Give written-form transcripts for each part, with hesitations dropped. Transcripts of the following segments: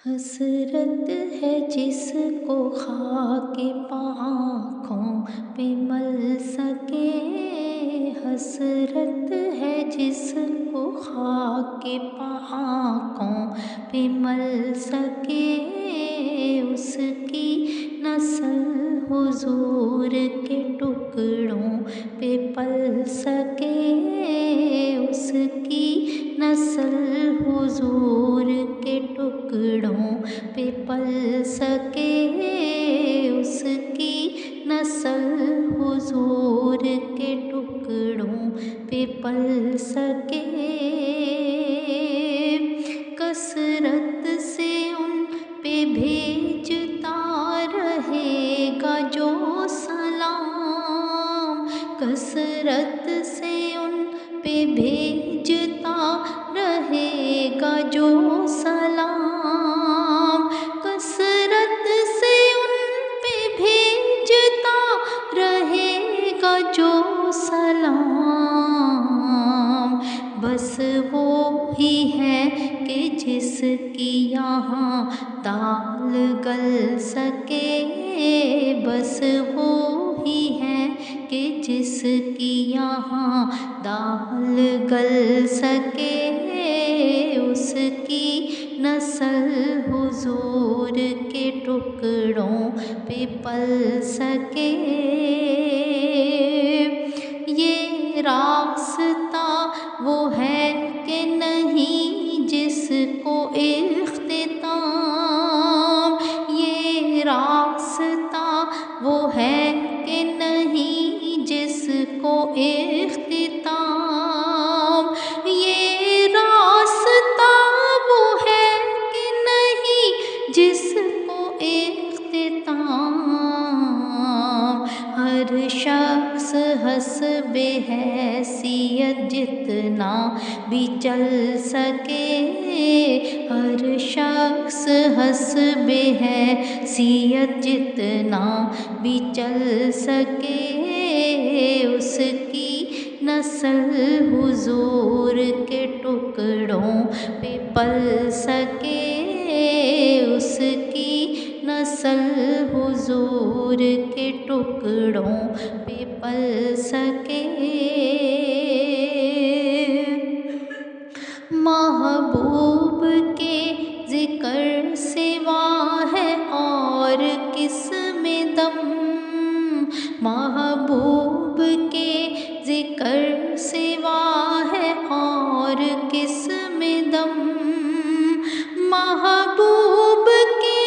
حسرت ہے جس کو خاک آنکھوں پہ مل سکے، حسرت ہے جس کو خاک آنکھوں پہ مل سکے، اس کی نسل حضور کے ٹکڑوں پہ پل سکے، اس کی نسل حضور کے ٹکڑوں پہ پل سکے، اس کی نسل حضور کے ٹکڑوں پہ پل سکے۔ کثرت سے ان پہ بھیجتا رہے گا جو سلام، کثرت سے ان پہ بھیجتا رہے گا جو سلام، کثرت سے ان پہ بھیجتا رہے گا جو سلام، بس وہی ہے کہ جس کی یہاں دال گل سکے، بس وہی ہے کہ جس کی یہاں دال گل سکے، اس کی نسل حضور کے ٹکڑوں پہ پل سکے۔ یہ راستہ وہ ہے کہ نہیں جس کو اختتام، یہ راستہ وہ ہے کہ نہیں جس کو اختتام، یہ راستہ وہ ہے کہ نہیں جس کو اختتام، ہر شخص حسب حیثیت جتنا بھی چل سکے، ہر شخص حسب حیثیت جتنا بھی چل سکے، اس کی نسل حضور کے ٹکڑوں پہ پل سکے، اس کی نسل حضور کے ٹکڑوں پہ پل سکے۔ محبوب کے ذکر سوا ہے اور کس میں دم، محبوب کے ذکر سوا ہے اور کس میں دم، محبوب کے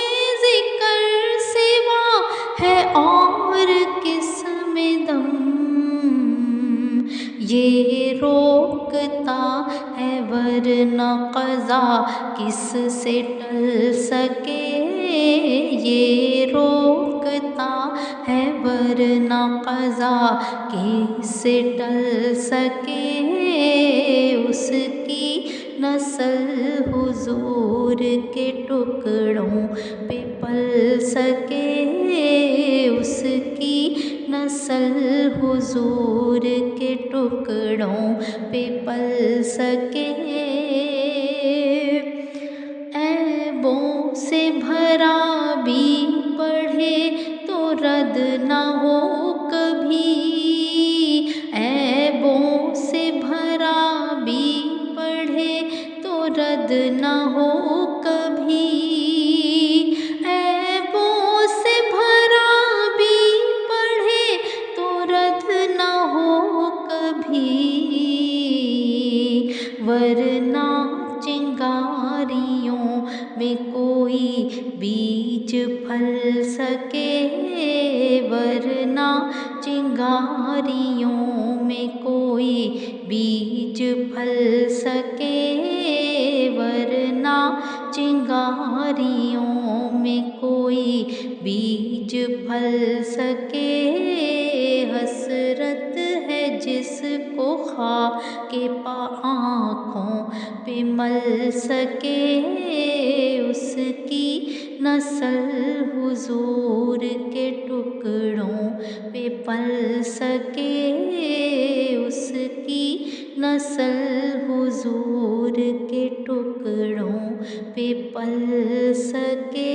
ذکر سوا ہے اور کس میں دم، یہ روکتا ہے ورنہ قضا کس سے ٹل سکے، یہ روکتا ہے ورنہ قضا کس سے ٹل سکے، اس کی نسل حضور کے ٹکڑوں پہ پل سکے، اس کی نسل حضور کے ٹکڑوں پہ پل سکے۔ عیبوں سے بھرا بھی پڑھے تو رد نہ ہو کبھی، عیبوں سے بھرا بھی پڑھے تو رد نہ ہو کبھی، عیبوں سے بھرا بھی پڑھے تو رد نہ ہو کبھی، ورنہ چنگاریوں میں کوئی بیج پھل سکے، ورنہ چنگاریوں میں کوئی بیج پھل سکے، ورنہ چنگاریوں میں کوئی بیج پھل سکے، حسرت ہے جس کو خاک آنکھوں پہ مل سکے، اس کی نسل حضور کے ٹکڑوں پہ پل سکے، اس کی نسل حضور کے ٹکڑوں پہ پل سکے